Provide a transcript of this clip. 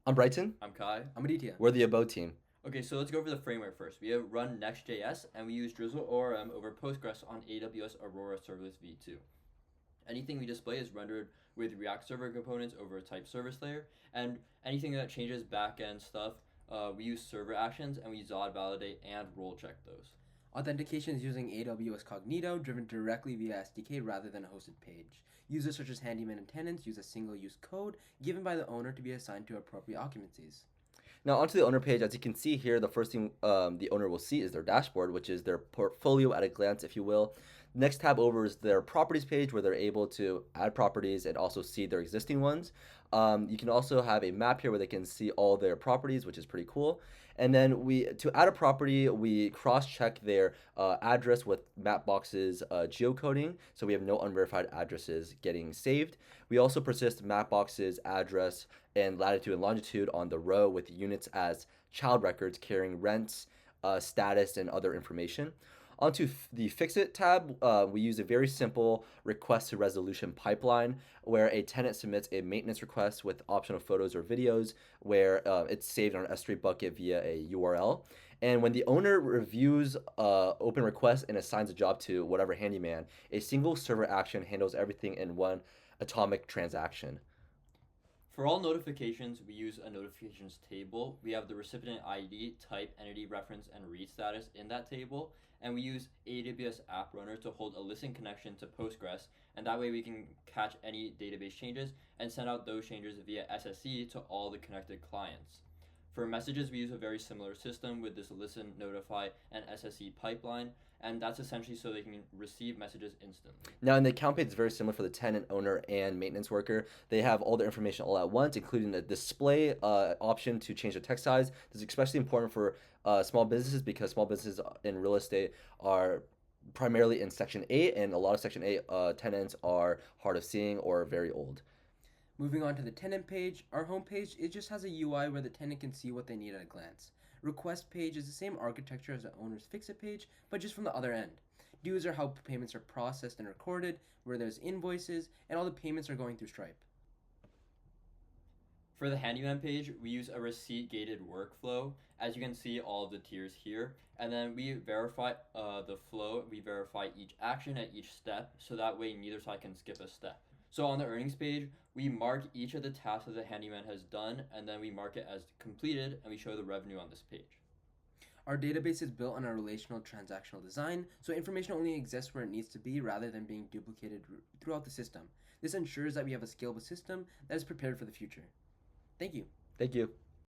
I'm Brighton. I'm Kai. I'm Aditya. We're the Abode team. Okay, so let's go over the framework first. We have run Next.js and we use Drizzle ORM over Postgres on AWS Aurora Serverless v2. Anything we display is rendered with React Server components over a type service layer, and anything that changes backend stuff, we use server actions and we Zod validate and role check those. Authentication is using AWS Cognito, driven directly via SDK rather than a hosted page. Users such as handyman and tenants use a single-use code given by the owner to be assigned to appropriate occupancies. Now onto the owner page. As you can see here, the first thing the owner will see is their dashboard, which is their portfolio at a glance, if you will. Next tab over is their properties page, where they're able to add properties and also see their existing ones. You can also have a map here where they can see all their properties, which is pretty cool. And then to add a property, we cross-check their address with Mapbox's geocoding, so we have no unverified addresses getting saved. We also persist Mapbox's address and latitude and longitude on the row with units as child records carrying rents, status, and other information. Onto the Fix It tab, we use a very simple request to resolution pipeline where a tenant submits a maintenance request with optional photos or videos where it's saved on an S3 bucket via a URL. And when the owner reviews open request and assigns a job to whatever handyman, a single server action handles everything in one atomic transaction. For all notifications, we use a notifications table. We have the recipient ID, type, entity reference, and read status in that table. And we use AWS App Runner to hold a listen connection to Postgres. And that way we can catch any database changes and send out those changes via SSE to all the connected clients. For messages, we use a very similar system with this listen, notify, and SSE pipeline. And that's essentially so they can receive messages instantly. Now, in the account page, it's very similar for the tenant, owner, and maintenance worker. They have all their information all at once, including the display option to change the text size. This is especially important for small businesses because small businesses in real estate are primarily in Section 8, and a lot of Section 8 tenants are hard of seeing or very old. Moving on to the tenant page, our home page, it just has a UI where the tenant can see what they need at a glance. Request page is the same architecture as the owner's Fix-It page, but just from the other end. Dues are how payments are processed and recorded, where there's invoices, and all the payments are going through Stripe. For the handyman page, we use a receipt-gated workflow. As you can see, all of the tiers here. And then we verify the flow. We verify each action at each step, so that way neither side can skip a step. So on the earnings page, we mark each of the tasks that the handyman has done, and then we mark it as completed, and we show the revenue on this page. Our database is built on a relational transactional design, so information only exists where it needs to be rather than being duplicated throughout the system. This ensures that we have a scalable system that is prepared for the future. Thank you. Thank you.